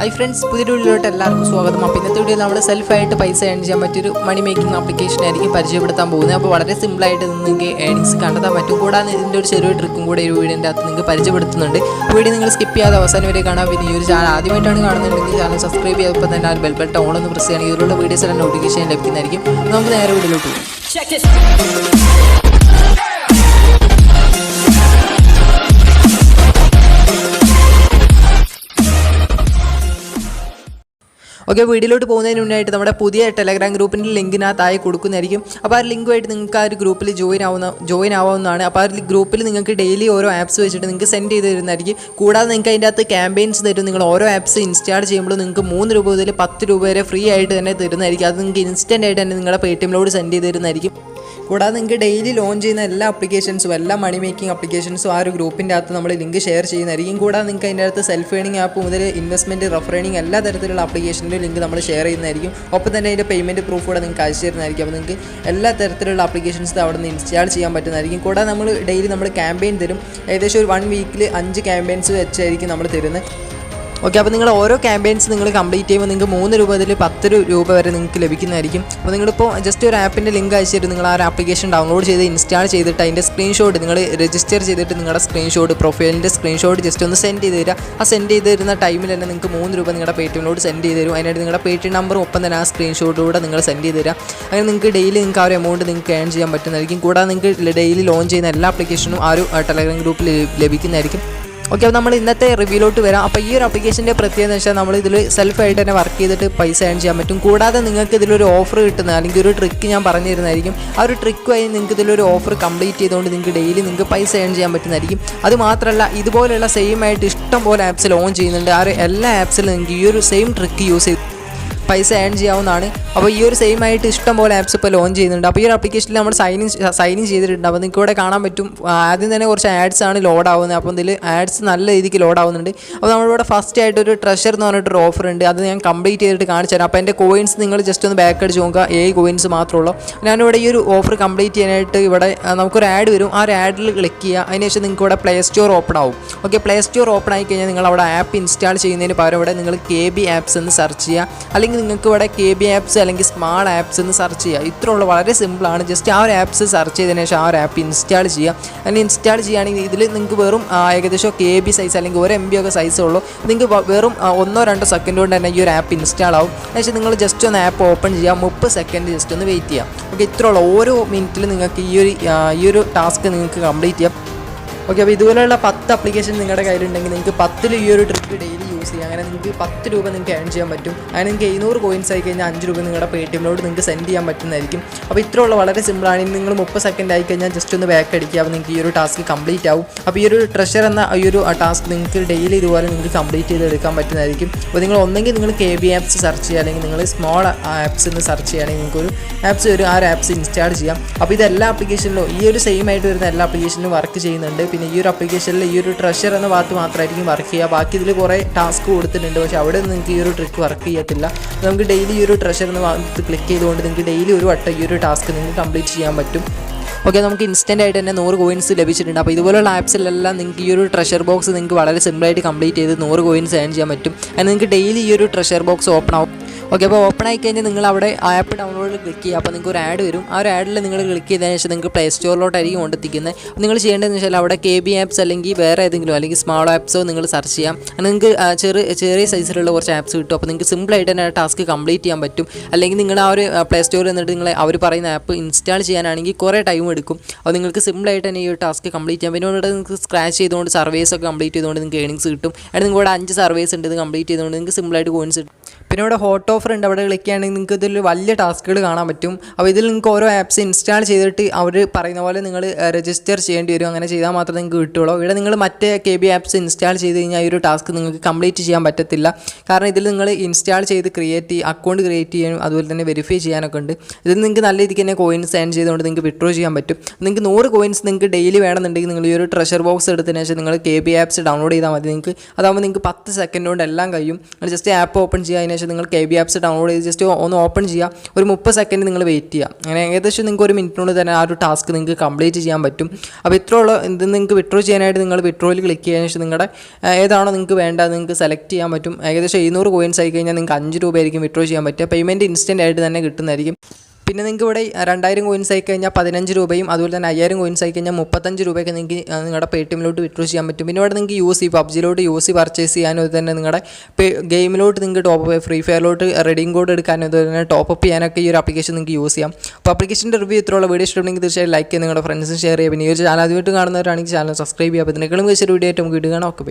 Hi friends, പുതിയൊരു വീഡിയോയിലോട്ട് എല്ലാവർക്കും സ്വാഗതം. അപ്പോൾ ഇന്നത്തെ വീഡിയോയിൽ നമ്മൾ സെൽഫായിട്ട് പൈസ ഏൺ ചെയ്യാൻ പറ്റിയൊരു മണി മേക്കിംഗ് ആപ്ലിക്കേഷൻ ആയിരിക്കും പരിചയപ്പെടുത്താൻ പോകുന്നത്. അപ്പോൾ വളരെ സിമ്പിളായിട്ട് നിങ്ങൾക്ക് ഏണിങ്സ് കണ്ടെത്താൻ പറ്റും. കൂടാതെ ഇതിൻ്റെ ഒരു ചെറിയ ട്രിക്കും കൂടെ ഒരു വീഡിയോൻ്റെ അകത്ത് നിങ്ങൾക്ക് പരിചയപ്പെടുത്തുന്നുണ്ട്. വീഡിയോ നിങ്ങൾ സ്കിപ്പ് ചെയ്യാതെ അവസാനം വരെ കാണാം. പിന്നെ ഈ ഒരു ചാനൽ ആദ്യമായിട്ടാണ് കാണുന്നുണ്ടെങ്കിൽ ചാനൽ സബ്സ്ക്രൈബ് ചെയ്തപ്പോൾ തന്നെ ആ ബെൽ ബട്ടൺ ഓൺ ഒന്ന് പ്രസ് ചെയ്യുകയാണെങ്കിൽ ഇതിലുള്ള വീഡിയോസ് എല്ലാം നോട്ടിഫിക്കേഷൻ ലഭിക്കുന്നതായിരിക്കും. നമുക്ക് നേരെ വീഡിയോയിലോട്ട് പോകും. ഓക്കെ, വീഡിയോയിലോട്ട് പോകുന്നതിന് മുന്നായിട്ട് നമ്മുടെ പുതിയ ടെലഗ്രാം ഗ്രൂപ്പിൻ്റെ ലിങ്കിനകത്തായി കൊടുക്കുന്നതായിരിക്കും. അപ്പോൾ ആ ലിങ്കുമായിട്ട് നിങ്ങൾക്ക് ആ ഒരു ഗ്രൂപ്പിൽ ജോയിൻ ആവാവുന്നതാണ്. അപ്പോൾ ആ ഒരു ഗ്രൂപ്പിൽ നിങ്ങൾക്ക് ഡെയിലി ഓരോ ആപ്സ് വെച്ചിട്ട് നിങ്ങൾക്ക് സെൻഡ് ചെയ്ത് തരുന്നതായിരിക്കും. കൂടാതെ നിങ്ങൾക്ക് അതിൻ്റെ അകത്ത് ക്യാമ്പയിൻസ് തരും. നിങ്ങൾ ഓരോ ആപ്സ് ഇൻസ്റ്റാൾ ചെയ്യുമ്പോൾ നിങ്ങൾക്ക് 3 രൂപ മുതൽ 10 രൂപ വരെ ഫ്രീ ആയിട്ട് തന്നെ തരുന്നതായിരിക്കും. അത് നിങ്ങൾക്ക് ഇൻസ്റ്റൻ്റ് ആയിട്ട് തന്നെ നിങ്ങളുടെ പേടിഎമ്മിലോട് സെൻഡ് ചെയ്ത് തരുന്നതായിരിക്കും. കൂടാതെ നിങ്ങൾക്ക് ഡെയിലി ലോഞ്ച് ചെയ്യുന്ന എല്ലാ ആപ്ലിക്കേഷൻസും എല്ലാ മണി മേക്കിംഗ് ആപ്ലിക്കേഷൻസും ആ ഒരു ഗ്രൂപ്പിൻ്റെ അകത്ത് നമ്മൾ ലിങ്ക് ഷെയർ ചെയ്യുന്നതായിരിക്കും. കൂടാതെ നിങ്ങൾക്ക് അതിൻ്റെ അകത്ത് സെൽഫ് ഏണിംഗ് ആപ്പ് മുതൽ ഇൻവെസ്റ്റ്മെൻറ്റ് റെഫറേണിംഗ് എല്ലാ തരത്തിലുള്ള ആപ്ലിക്കേഷൻ്റെ ലിങ്ക് നമ്മൾ ഷെയർ ചെയ്യുന്നതായിരിക്കും. ഒപ്പം തന്നെ അതിൻ്റെ പേയ്മെൻറ്റ് പ്രൂഫ് കൂടെ നിങ്ങൾക്ക് അയച്ചു തരുന്നതായിരിക്കും. അപ്പോൾ നിങ്ങൾക്ക് എല്ലാ തരത്തിലുള്ള ആപ്ലിക്കേഷൻസ് അവിടെ നിന്ന് ഇൻസ്റ്റാൾ ചെയ്യാൻ പറ്റുന്നതായിരിക്കും. കൂടാതെ നമ്മൾ ഡെയിലി നമ്മൾ ക്യാമ്പയിൻ തരും. ഏകദേശം ഒരു 1 വീക്കിൽ 5 ക്യാമ്പയിൻസ് വെച്ചായിരിക്കും നമ്മൾ തരുന്നത്. ഓക്കെ, അപ്പോൾ നിങ്ങൾ ഓരോ ക്യാമ്പയിൻസ് നിങ്ങൾ കംപ്ലീറ്റ് ചെയ്യുമ്പോൾ നിങ്ങൾക്ക് 3 രൂപ മുതൽ 10 രൂപ വരെ നിങ്ങൾക്ക് ലഭിക്കുന്നതായിരിക്കും. അപ്പോൾ നിങ്ങളിപ്പോൾ ജസ്റ്റ് ഒരു ആപ്പിൻ്റെ ലിങ്ക് അയച്ചിട്ട് നിങ്ങൾ ആ ഒരു ആപ്ലിക്കേഷൻ ഡൗൺലോഡ് ചെയ്ത് ഇൻസ്റ്റാൾ ചെയ്തിട്ട് അതിൻ്റെ സ്ക്രീൻഷോട്ട് നിങ്ങൾ രജിസ്റ്റർ ചെയ്തിട്ട് നിങ്ങളുടെ സ്ക്രീൻഷോട്ട് പ്രൊഫൈലിൻ്റെ സ്ക്രീൻഷോട്ട് ജസ്റ്റ് ഒന്ന് സെൻഡ് ചെയ്ത് തരിക. ആ സെൻഡ് ചെയ്ത് തരുന്ന ടൈമിൽ തന്നെ നിങ്ങൾക്ക് 3 രൂപ നിങ്ങളുടെ പേടിഎമ്മിലോട്ട് സെൻഡ് ചെയ്ത് തരും. അതിനായിട്ട് നിങ്ങളുടെ പേടിഎം നമ്പറും ഒപ്പം തന്നെ ആ സ്ക്രീൻഷോട്ടിലൂടെ നിങ്ങൾ സെൻഡ് ചെയ്ത് തരിക. അങ്ങനെ നിങ്ങൾക്ക് ഡെയിലി നിങ്ങൾക്ക് ആ ഒരു എമൗണ്ട് നിങ്ങൾക്ക് ഏൺ ചെയ്യാൻ പറ്റുന്നതായിരിക്കും. കൂടാതെ നിങ്ങൾക്ക് ഡെയിലി ലോഞ്ച് ചെയ്യുന്ന എല്ലാ ആപ്ലിക്കേഷനും ആ ഒരു ടെലഗ്രാം ഗ്രൂപ്പിൽ ലഭിക്കുന്നതായിരിക്കും. ഓക്കെ, അപ്പോൾ നമ്മൾ ഇന്നത്തെ റിവ്യൂലോട്ട് വരാം. അപ്പോൾ ഈ ഒരു ആപ്ലിക്കേഷൻ്റെ പ്രത്യേകത എന്ന് വെച്ചാൽ നമ്മൾ ഇതിൽ സെൽഫായിട്ട് തന്നെ വർക്ക് ചെയ്തിട്ട് പൈസ ഏൺ ചെയ്യാൻ പറ്റും. കൂടാതെ നിങ്ങൾക്ക് ഇതിലൊരു ഓഫർ കിട്ടുന്നത് അല്ലെങ്കിൽ ഒരു ട്രിക്ക് ഞാൻ പറഞ്ഞു തരുന്നതായിരിക്കും. ആ ഒരു ട്രിക്ക് വഴി നിങ്ങൾക്ക് ഇതിലൊരു ഓഫർ കംപ്ലീറ്റ് ചെയ്തുകൊണ്ട് നിങ്ങൾക്ക് ഡെയിലി നിങ്ങൾക്ക് പൈസ ഏൺ ചെയ്യാൻ പറ്റുന്നതായിരിക്കും. അത് മാത്രമല്ല, ഇതുപോലെയുള്ള സെയിം ആയിട്ട് ഇഷ്ടം പോലെ ആപ്സ് ലോഞ്ച് ചെയ്യുന്നുണ്ട്. ആ ഒരു എല്ലാ ആപ്സിലും നിങ്ങൾക്ക് ഈ ഒരു സെയിം ട്രിക്ക് യൂസ് ചെയ്ത് പൈസ ഏൺ ചെയ്യാവുന്നതാണ്. അപ്പോൾ ഈ ഒരു സെയിം ആയിട്ട് ഇഷ്ടം പോലെ ആപ്സ് ഇപ്പോൾ ലോഞ്ച് ചെയ്യുന്നുണ്ട്. അപ്പോൾ ഈ ഒരു ആപ്ലിക്കേഷനിൽ നമ്മൾ സൈൻ ഇൻ ചെയ്തിട്ടുണ്ട്. അപ്പോൾ നിങ്ങൾക്ക് ഇവിടെ കാണാൻ പറ്റും. ആദ്യം തന്നെ കുറച്ച് ആഡ്സ് ആണ് ലോഡ് ആവുന്നത്. അപ്പോൾ ഇതിൽ ആഡ്സ് നല്ല രീതിക്ക് ലോഡ് ആവുന്നുണ്ട്. അപ്പോൾ നമ്മളിവിടെ ഫസ്റ്റ് ആയിട്ട് ഒരു ട്രഷർ എന്ന് പറഞ്ഞിട്ടൊരു ഓഫർ ഉണ്ട്. അത് ഞാൻ കംപ്ലീറ്റ് ചെയ്തിട്ട് കാണിച്ചു തരാം. അപ്പോൾ എൻ്റെ കോയിൻസ് നിങ്ങൾ ജസ്റ്റ് ഒന്ന് ബാക്ക് അടിച്ച് നോക്കുക. 7 കോയിൻസ് മാത്രമേ ഉള്ളൂ. ഞാനിവിടെ ഈ ഒരു ഓഫർ കംപ്ലീറ്റ് ചെയ്യാനായിട്ട് ഇവിടെ നമുക്കൊരു ആഡ് വരും. ആ ഒരു ആഡിൽ ക്ലിക്ക് ചെയ്യുക. അതിനുശേഷം നിങ്ങൾക്ക് ഇവിടെ പ്ലേ സ്റ്റോർ ഓപ്പൺ ആവും. ഓക്കെ, പ്ലേ സ്റ്റോർ ഓപ്പൺ ആയി കഴിഞ്ഞാൽ നിങ്ങൾ അവിടെ ആപ്പ് ഇൻസ്റ്റാൾ ചെയ്യുന്നതിന് പകരം ഇവിടെ നിങ്ങൾ KB ആപ്സ് എന്ന് സെർച്ച് ചെയ്യുക. അല്ലെങ്കിൽ നിങ്ങൾക്ക് ഇവിടെ KB ആപ്സ് അല്ലെങ്കിൽ സ്മാൾ ആപ്സ് എന്ന് സെർച്ച് ചെയ്യുക. ഇത്രയുള്ള വളരെ സിമ്പിളാണ്. ജസ്റ്റ് ആ ഒരു ആപ്സ് സെർച്ച് ചെയ്തതിന് ശേഷം ആ ഒരു ആപ്പ് ഇൻസ്റ്റാൾ ചെയ്യുക. അങ്ങനെ ഇൻസ്റ്റാൾ ചെയ്യുകയാണെങ്കിൽ ഇതിൽ നിങ്ങൾക്ക് വെറും ഏകദേശം KB സൈസ് അല്ലെങ്കിൽ 1 MB ഒക്കെ സൈസേ ഉള്ളൂ. നിങ്ങൾക്ക് വെറും 1-2 സെക്കൻഡ് കൊണ്ട് തന്നെ ഈ ഒരു ആപ്പ് ഇൻസ്റ്റാൾ ആവും. പക്ഷേ നിങ്ങൾ ജസ്റ്റ് ഒന്ന് ആപ്പ് ഓപ്പൺ ചെയ്യുക. 30 സെക്കൻഡ് ജസ്റ്റ് ഒന്ന് വെയിറ്റ് ചെയ്യുക. ഓക്കെ, ഇത്രയുള്ള ഓരോ മിനിറ്റിൽ നിങ്ങൾക്ക് ഈ ഒരു ടാസ്ക് നിങ്ങൾക്ക് കംപ്ലീറ്റ് ചെയ്യാം. ഓക്കെ, അപ്പോൾ ഇതുപോലെയുള്ള 10 ആപ്ലിക്കേഷൻ നിങ്ങളുടെ കയ്യിലുണ്ടെങ്കിൽ നിങ്ങൾക്ക് 10 ഈ ഒരു ട്രിക്ക് ഡെയിലി യൂസ് ചെയ്യാം. അങ്ങനെ നിങ്ങൾക്ക് 10 രൂപ നിങ്ങൾക്ക് ഏൺ ചെയ്യാൻ പറ്റും. അങ്ങനെ നിങ്ങൾക്ക് 700 കോയിൻസ് ആയി കഴിഞ്ഞാൽ 5 രൂപ നിങ്ങളുടെ പേടിഎമ്മിലോട്ട് നിങ്ങൾക്ക് സെൻഡ് ചെയ്യാൻ പറ്റുന്നതായിരിക്കും. അപ്പോൾ ഇത്രയുള്ള വളരെ സിമ്പിളാണ്. ഇനി നിങ്ങൾ 30 സെക്കൻഡ് ആയി കഴിഞ്ഞാൽ ജസ്റ്റ് ഒന്ന് ബാക്ക് അടിക്കുക. അപ്പോൾ നിങ്ങൾക്ക് ഈ ഒരു ടാസ്ക് കംപ്ലീറ്റ് ആവും. അപ്പോൾ ഈ ഒരു ട്രഷർ എന്ന ഈ ഒരു ടാസ്ക് നിങ്ങൾക്ക് ഡെയിലി ഇതുപോലെ നിങ്ങൾക്ക് കംപ്ലീറ്റ് ചെയ്തെടുക്കാൻ പറ്റുന്നതായിരിക്കും. അപ്പോൾ നിങ്ങൾ ഒന്നെങ്കിൽ നിങ്ങൾ KB ആപ്സ് സെർച്ച് ചെയ്യുക, അല്ലെങ്കിൽ നിങ്ങൾ സ്മോൾ ആപ്സ് എന്ന് സെർച്ച് ചെയ്യുകയാണെങ്കിൽ നിങ്ങൾക്കൊരു ആപ്സ് വരും. ആ ഒരു ആപ്സ് ഇൻസ്റ്റാൾ ചെയ്യാം. അപ്പോൾ ഇത് എല്ലാ ആപ്ലിക്കേഷനിലും ഈ ഒരു സെയിം ആയിട്ട് വരുന്ന എല്ലാ ആപ്ലിക്കേഷനിലും വർക്ക് ചെയ്യുന്നുണ്ട്. പിന്നെ ഈ ഒരു ആപ്ലിക്കേഷനിൽ ഈ ഒരു ട്രഷർ എന്ന ഭാഗത്ത് മാത്രമായിരിക്കും വർക്ക് ചെയ്യുക. ബാക്കി ഇതിൽ കുറേ ടാസ്ക് കൊടുത്തിട്ടുണ്ട്. പക്ഷേ അവിടെ നിന്ന് നിങ്ങൾക്ക് ഈ ഒരു ട്രിക്ക് വർക്ക് ചെയ്യത്തില്ല. നമുക്ക് ഡെയിലി ഈ ഒരു ട്രഷർ എന്ന ഭാഗത്ത് ക്ലിക്ക് ചെയ്തുകൊണ്ട് നിങ്ങൾക്ക് ഡെയിലി ഒരു വട്ടം ഈ ഒരു ടാസ്ക് നിങ്ങൾക്ക് കംപ്ലീറ്റ് ചെയ്യാൻ പറ്റും. ഓക്കെ, നമുക്ക് ഇൻസ്റ്റൻ്റ് ആയിട്ട് തന്നെ 100 കോയിൻസ് ലഭിച്ചിട്ടുണ്ട്. അപ്പോൾ ഇതുപോലുള്ള ആപ്സിലെല്ലാം നിങ്ങൾക്ക് ഈ ഒരു ട്രഷർ ബോക്സ് നിങ്ങൾക്ക് വളരെ സിമ്പിളായിട്ട് കംപ്ലീറ്റ് ചെയ്ത് 100 കോയിൻസ് ഏൺ ചെയ്യാൻ പറ്റും. അതിന് നിങ്ങൾക്ക് ഡെയിലി ഈ ഒരു ട്രഷർ ബോക്സ് ഓപ്പൺ ആവും. ഓക്കെ, അപ്പോൾ ഓപ്പൺ ആയി കഴിഞ്ഞാൽ നിങ്ങൾ അവിടെ ആപ്പ് ഡൗൺലോഡിൽ ക്ലിക്ക് ചെയ്യുക. അപ്പോൾ നിങ്ങൾക്ക് ഒരു ആഡ് വരും. ആ ഒരു ആഡിൽ നിങ്ങൾ ക്ലിക്ക് ചെയ്തതിന് ശേഷം നിങ്ങൾക്ക് പ്ലേ സ്റ്റോറിലോട്ടായിരിക്കും കൊണ്ടെത്തിക്കുന്നത്. നിങ്ങൾ ചെയ്യേണ്ടതെന്ന് വെച്ചാൽ അവിടെ KB ആപ്സ് അല്ലെങ്കിൽ വേറെ ഏതെങ്കിലും അല്ലെങ്കിൽ സ്മാൾ ആപ്സോ നിങ്ങൾ സെർച്ച് ചെയ്യാം. നിങ്ങൾക്ക് ചെറിയ സൈസിലുള്ള കുറച്ച് ആപ്സ് കിട്ടും. അപ്പോൾ നിങ്ങൾക്ക് സിമ്പിളായിട്ട് തന്നെ ടാസ്ക് കംപ്ലീറ്റ് ചെയ്യാൻ പറ്റും. അല്ലെങ്കിൽ നിങ്ങൾ ആ ഒരു പ്ലേ സ്റ്റോറിൽ നിന്നിട്ട് നിങ്ങൾ അവർ പറയുന്ന ആപ്പ് ഇൻസ്റ്റാൾ ചെയ്യാനാണെങ്കിൽ കുറേ ടൈം എടുക്കും. അപ്പോൾ നിങ്ങൾക്ക് സിമ്പിളായിട്ട് തന്നെ ഈ ഒരു ടാസ്ക് കംപ്ലീറ്റ് ചെയ്യാം. പിന്നെ ഇവിടെ നിങ്ങൾക്ക് സ്ക്രാച്ച് ചെയ്തുകൊണ്ട് സർവേസ് ഒക്കെ കംപ്ലീറ്റ് ചെയ്തുകൊണ്ട് നിങ്ങൾക്ക് ഏണിങ്സ് കിട്ടും. അതിന് നിങ്ങൾക്ക് ഇവിടെ 5 സർവേസ് ഉണ്ട്. ഇത് കംപ്ലീറ്റ് ചെയ്തുകൊണ്ട് നിങ്ങൾക്ക് സിമ്പിളായിട്ട് കോയിൻസ് കിട്ടും. പിന്നെ ഇവിടെ ഹോട്ട് ഓഫർ ഉണ്ട്. അവിടെ ക്ലിക്ക് ചെയ്യുകയാണെങ്കിൽ നിങ്ങൾക്ക് ഇതിൽ വലിയ ടാസ്കുകൾ കാണാൻ പറ്റും. അപ്പോൾ ഇതിൽ നിങ്ങൾക്ക് ഓരോ ആപ്സ് ഇൻസ്റ്റാൾ ചെയ്തിട്ട് അവർ പറയുന്ന പോലെ നിങ്ങൾ രജിസ്റ്റർ ചെയ്യേണ്ടി വരും. അങ്ങനെ ചെയ്താൽ മാത്രമേ നിങ്ങൾക്ക് കിട്ടുള്ളൂ. ഇവിടെ നിങ്ങൾ മറ്റേ KB ആപ്സ് ഇൻസ്റ്റാൾ ചെയ്ത് കഴിഞ്ഞാൽ ഈ ഒരു ടാസ്ക് നിങ്ങൾക്ക് കംപ്ലീറ്റ് ചെയ്യാൻ പറ്റത്തില്ല. കാരണം ഇതിൽ നിങ്ങൾ ഇൻസ്റ്റാൾ ചെയ്ത് അക്കൗണ്ട് ക്രിയേറ്റ് ചെയ്യാനും അതുപോലെ തന്നെ വെരിഫൈ ചെയ്യാനൊക്കെ ഉണ്ട്. ഇതിൽ നിങ്ങൾക്ക് നല്ല രീതിക്ക് തന്നെ കോയിൻസ് ഏൺ ചെയ്തുകൊണ്ട് നിങ്ങൾക്ക് വിഡ്രോ ചെയ്യാൻ പറ്റും. നിങ്ങൾക്ക് 100 കോയിൻസ് നിങ്ങൾക്ക് ഡെയിലി വേണമെന്നുണ്ടെങ്കിൽ നിങ്ങൾ ഈ ഒരു ട്രഷർ ബോക്സ് എടുത്തതിന് ശേഷം നിങ്ങൾ KB ആപ്സ് ഡൗൺലോഡ് ചെയ്താൽ മതി. നിങ്ങൾക്ക് അതാകുമ്പോൾ നിങ്ങൾക്ക് 10 സെക്കൻഡ് കൊണ്ട് എല്ലാം കഴിയും. നിങ്ങൾ ജസ്റ്റ് ആപ്പ് ഓപ്പൺ ചെയ്യുക. അതിന് ശേഷം നിങ്ങൾ KB ആപ്സ് ഡൗൺലോഡ് ചെയ്ത് ജസ്റ്റ് ഒന്ന് ഓപ്പൺ ചെയ്യുക. ഒരു 30 സെക്കൻഡ് നിങ്ങൾ വെയിറ്റ് ചെയ്യുക. അങ്ങനെ ഏകദേശം നിങ്ങൾക്ക് ഒരു മിനിറ്റിനുള്ളിൽ തന്നെ ആ ഒരു ടാസ്ക് നിങ്ങൾക്ക് കംപ്ലീറ്റ് ചെയ്യാൻ പറ്റും. അപ്പോൾ ഇത്രയുള്ള ഇത് നിങ്ങൾക്ക് വിഡ്രോ ചെയ്യാനായിട്ട് നിങ്ങൾ വിഡ്രോയിൽ ക്ലിക്ക് ചെയ്യാൻ ശേഷം നിങ്ങളുടെ ഏതാണോ നിങ്ങൾക്ക് വേണ്ടത് നിങ്ങൾക്ക് സെലക്ട് ചെയ്യാൻ പറ്റും. ഏകദേശം 700 കോയിൻസ് ആയി കഴിഞ്ഞാൽ നിങ്ങൾക്ക് 5 രൂപയായിരിക്കും വിഡ്രോ ചെയ്യാൻ പറ്റുക. പേയ്മെൻറ്റ് ഇൻസ്റ്റൻ്റ് ആയിട്ട് തന്നെ കിട്ടുന്നതായിരിക്കും. പിന്നെ നിങ്ങൾക്ക് ഇവിടെ 2000 കോയിൻസ് ആയി കഴിഞ്ഞാൽ 15 രൂപയും അതുപോലെ തന്നെ 5000 കോയിൻസ് ആയി കഴിഞ്ഞാൽ 35 രൂപയൊക്കെ നിങ്ങൾക്ക് നിങ്ങളുടെ പേടിഎമ്മിലോട്ട് വിഡ്രോ ചെയ്യാൻ പറ്റും. പിന്നെ ഇവിടെ നിങ്ങൾക്ക് യൂസ് പബ്ജിയിലോട്ട് പർച്ചേസ് ചെയ്യാനും അതുപോലെ തന്നെ നിങ്ങളുടെ ഗെയിമിലോട്ട് നിങ്ങൾക്ക് ടോപ്പ് ഫ്രീ ഫയറിലോട്ട് റെഡീം കോഡ് എടുക്കാനും അതുപോലെ തന്നെ ടോപ്പ് ചെയ്യാനൊക്കെ ഈ ഒരു ആപ്ലിക്കേഷൻ നിങ്ങൾക്ക് യൂസ് ചെയ്യാം. അപ്പോൾ ആപ്ലിക്കേഷൻ്റെ റിവ്യൂ ഇത്രയുള്ള വീഡിയോ ഇഷ്ടമുണ്ടെങ്കിൽ തീർച്ചയായും ലൈക്ക് ചെയ്യുക, നിങ്ങളുടെ ഫ്രണ്ട്സിന് ഷെയർ ചെയ്യുക. പിന്നെ ഈ ഒരു ചാനൽ ആദ്യമായിട്ട് കാണുന്നവരാണെങ്കിൽ ചാനൽ സബ്സ്ക്രൈബ് ചെയ്യുക. അപ്പോൾ ഇതിനേക്കാളും മികച്ച വീഡിയോ ആയിട്ട് നമുക്ക് വീഡിയോ കാണാം. ഓക്കെ.